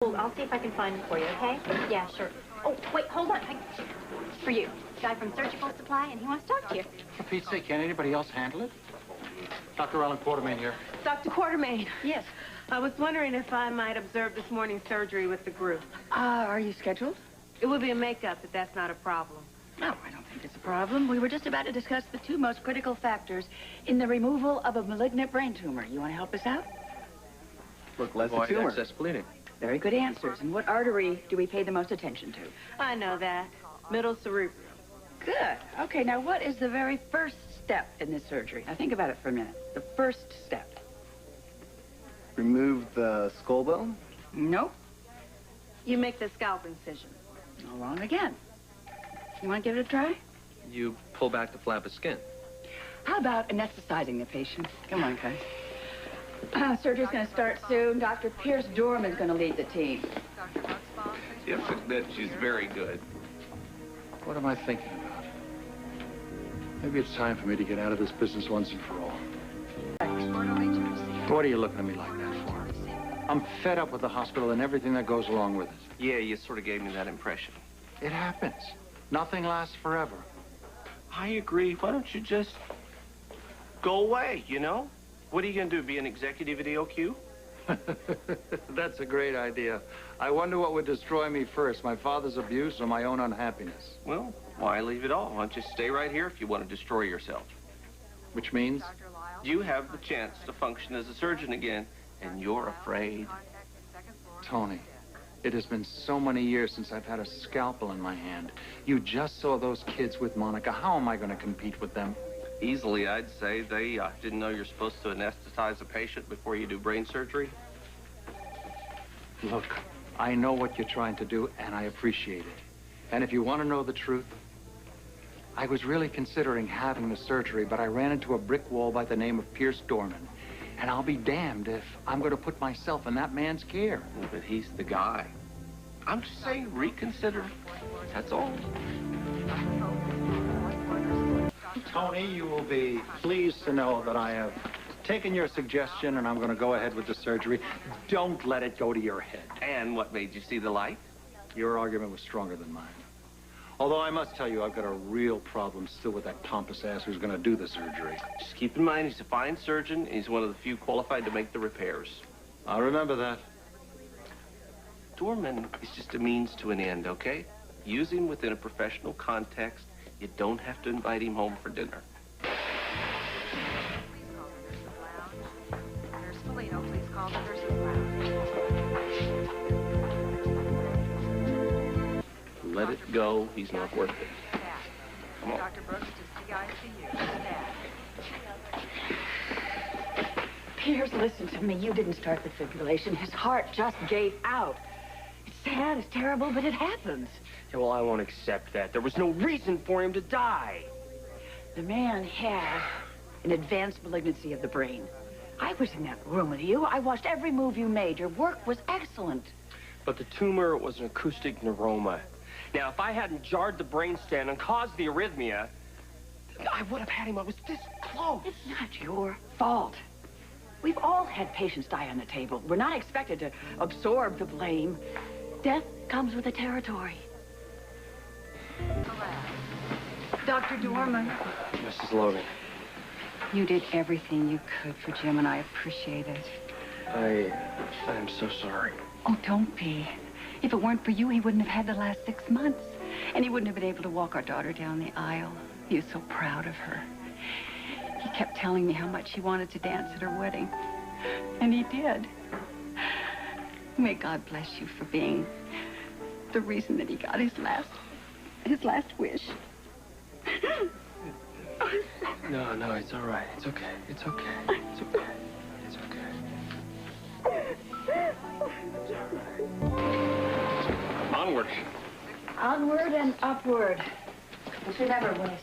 I'll see if I can find him for you, okay? Yeah, sure. Oh, wait, hold on. For you. Guy from Surgical Supply, and he wants to talk to you. For Pete's sake, can't anybody else handle it? Dr. Ellen Quartermain here. Dr. Quartermain. Yes. I was wondering if I might observe this morning's surgery with the group. Are you scheduled? It will be a makeup, but that's not a problem. No, I don't think it's a problem. We were just about to discuss the two most critical factors in the removal of a malignant brain tumor. You want to help us out? Look, less Wide tumor. access bleeding. Very good answers. And what artery do we pay the most attention to? I know that. Middle cerebral. Good. Okay, now what is the very first step in this surgery? Now think about it for a minute. The first step. Remove the skull bone? Nope. You make the scalp incision. No, wrong again. You want to give it a try? You pull back the flap of skin. How about anesthetizing the patient? Come on, guys. Surgery's going to start soon. Dr. Pierce Dorman's going to lead the team. Yes, admit she's very good. What am I thinking about? Maybe it's time for me to get out of this business once and for all. What are you looking at me like that for? I'm fed up with the hospital and everything that goes along with it. Yeah, you sort of gave me that impression. It happens. Nothing lasts forever. I agree. Why don't you just go away, you know? What are you going to do, be an executive at EOQ? That's a great idea. I wonder what would destroy me first, my father's abuse or my own unhappiness. Well, why leave it all? Why don't you stay right here if you want to destroy yourself? Which means? You have the chance to function as a surgeon again, and you're afraid. Tony, it has been so many years since I've had a scalpel in my hand. You just saw those kids with Monica. How am I going to compete with them? Easily, I'd say. They didn't know you're supposed to anesthetize a patient before you do brain surgery. Look, I know what you're trying to do, and I appreciate it. And if you want to know the truth, I was really considering having the surgery, but I ran into a brick wall by the name of Pierce Dorman. And I'll be damned if I'm going to put myself in that man's care. But he's the guy. I'm just saying, reconsider. That's all. Tony, you will be pleased to know that I have taken your suggestion and I'm going to go ahead with the surgery. Don't let it go to your head. And what made you see the light? Your argument was stronger than mine. Although I must tell you, I've got a real problem still with that pompous ass who's going to do the surgery. Just keep in mind, he's a fine surgeon. He's one of the few qualified to make the repairs. I'll remember that. Dorman is just a means to an end, okay? Use him within a professional context. You don't have to invite him home for dinner. Let it go. He's not worth it. Come on. Dr. Brooks to CICU. Pierce, listen to me. You didn't start the fibrillation. His heart just gave out. It's sad, it's terrible, but it happens. Yeah, well, I won't accept that. There was no reason for him to die. The man had an advanced malignancy of the brain. I was in that room with you. I watched every move you made. Your work was excellent. But the tumor was an acoustic neuroma. Now, if I hadn't jarred the brainstem and caused the arrhythmia, I would have had him. I was this close. It's not your fault. We've all had patients die on the table. We're not expected to absorb the blame. Death comes with the territory. Dr. Dorman, Mrs. Logan, you did everything you could for Jim, and I appreciate it. I'm so sorry. Oh, don't be. If it weren't for you, he wouldn't have had the last 6 months. And he wouldn't have been able to walk our daughter down the aisle. He was so proud of her. He kept telling me how much he wanted to dance at her wedding. And he did. May God bless you for being the reason that he got his last wish. No, it's all right. It's okay. It's okay. It's okay. It's okay. It's all right. Onward. Onward and upward. We should have our way.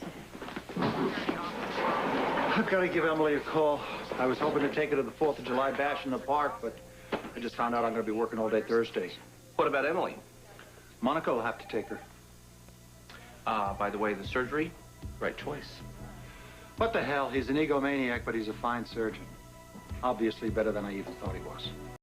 I've got to give Emily a call. I was hoping to take her to the 4th of July bash in the park, but I just found out I'm going to be working all day Thursday. What about Emily? Monica will have to take her. By the way, the surgery, right choice. What the hell? He's an egomaniac, but he's a fine surgeon. Obviously better than I even thought he was.